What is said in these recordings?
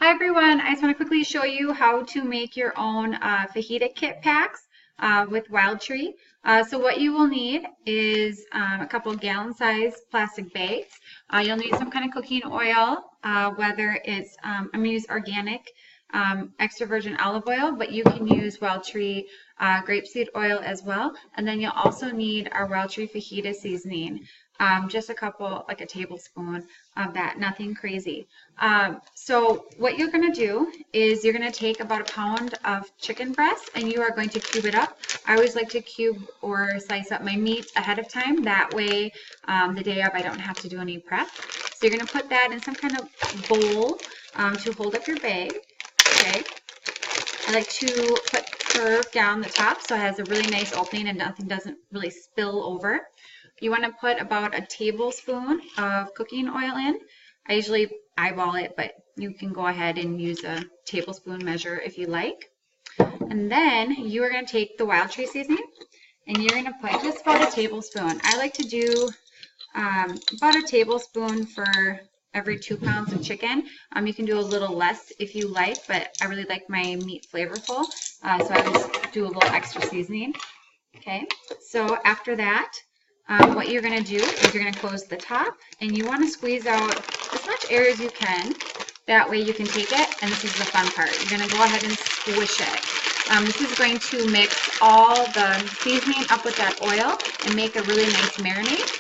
Hi everyone, I just want to quickly show you how to make your own fajita kit packs with Wildtree. So what you will need is a couple gallon-sized plastic bags. You'll need some kind of cooking oil, whether it's, I'm going to use organic extra virgin olive oil, but you can use Wildtree grapeseed oil as well. And then you'll also need our Wildtree fajita seasoning. Just a couple, like a tablespoon of that, nothing crazy. So what you're going to do is you're going to take about a pound of chicken breast and you are going to cube it up. I always like to cube or slice up my meat ahead of time. That way, the day of, I don't have to do any prep. So you're going to put that in some kind of bowl to hold up your bag. Okay. I like to put curve down the top so it has a really nice opening and nothing doesn't really spill over. You want to put about a tablespoon of cooking oil in. I usually eyeball it, but you can go ahead and use a tablespoon measure if you like. And then you are going to take the Wildtree seasoning and you're going to put just about a tablespoon. I like to do about a tablespoon for every 2 pounds of chicken. You can do a little less if you like, but I really like my meat flavorful, so I just do a little extra seasoning. Okay, so after that, what you're going to do is you're going to close the top and you want to squeeze out as much air as you can. That way you can take it, and this is the fun part. You're going to go ahead and squish it. This is going to mix all the seasoning up with that oil and make a really nice marinade.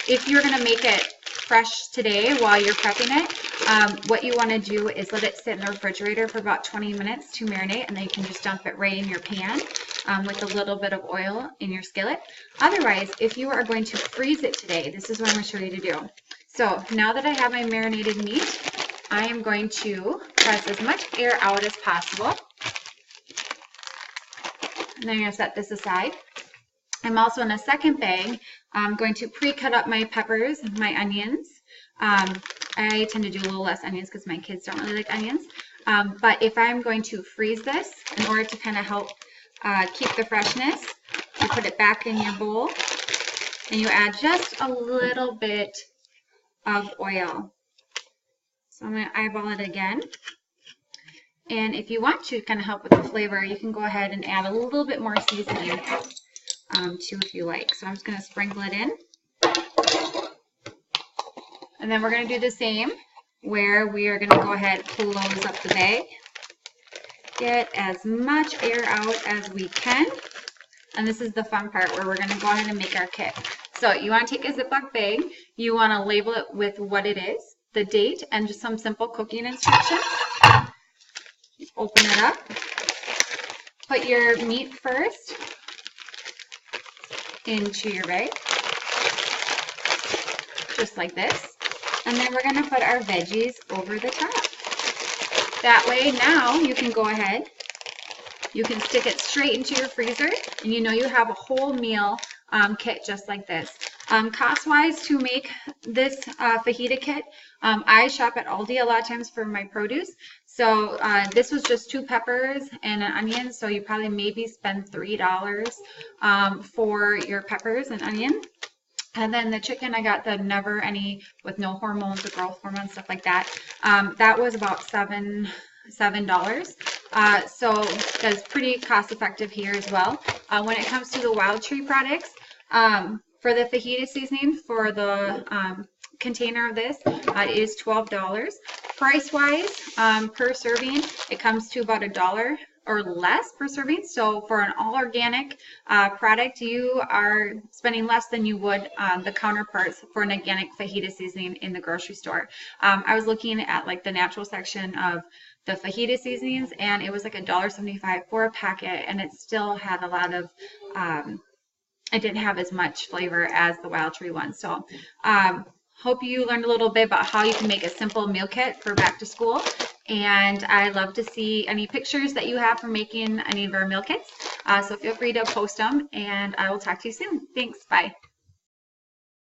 If you're going to make it fresh today while you're prepping it, what you want to do is let it sit in the refrigerator for about 20 minutes to marinate, and then you can just dump it right in your pan with a little bit of oil in your skillet. Otherwise, if you are going to freeze it today, this is what I'm going to show you to do. So now that I have my marinated meat, I am going to press as much air out as possible. And then I'm going to set this aside. I'm also in a second bag going to pre-cut up my peppers and my onions. I tend to do a little less onions because my kids don't really like onions. But if I'm going to freeze this, in order to kind of help keep the freshness, you put it back in your bowl and you add just a little bit of oil. So I'm going to eyeball it again. And if you want to kind of help with the flavor, you can go ahead and add a little bit more seasoning too if you like. So I'm just going to sprinkle it in. And then we're going to do the same where we are going to go ahead and close up the bag. Get as much air out as we can. And this is the fun part where we're going to go ahead and make our kit. So you want to take a Ziploc bag. You want to label it with what it is, the date, and just some simple cooking instructions. Open it up. Put your meat first into your bag, just like this. And then we're going to put our veggies over the top. That way now you can go ahead, you can stick it straight into your freezer, and you know you have a whole meal kit just like this. Cost-wise to make this fajita kit, I shop at Aldi a lot of times for my produce. So this was just 2 peppers and an onion, so you probably maybe spend $3 for your peppers and onion. And then the chicken, I got the Never Any with no hormones or growth hormones, stuff like that. That was about $7. So that's pretty cost effective here as well. When it comes to the Wildtree products, for the fajita seasoning, for the container of this, it is $12. Price wise, per serving, it comes to about $1 or less per serving. So for an all organic product, you are spending less than you would the counterparts for an organic fajita seasoning in the grocery store. I was looking at like the natural section of the fajita seasonings, and it was like $1.75 for a packet, and it still had a lot of it didn't have as much flavor as the Wildtree one. So hope you learned a little bit about how you can make a simple meal kit for back to school. And I'd love to see any pictures that you have for making any of our meal kits. So feel free to post them, and I will talk to you soon. Thanks. Bye.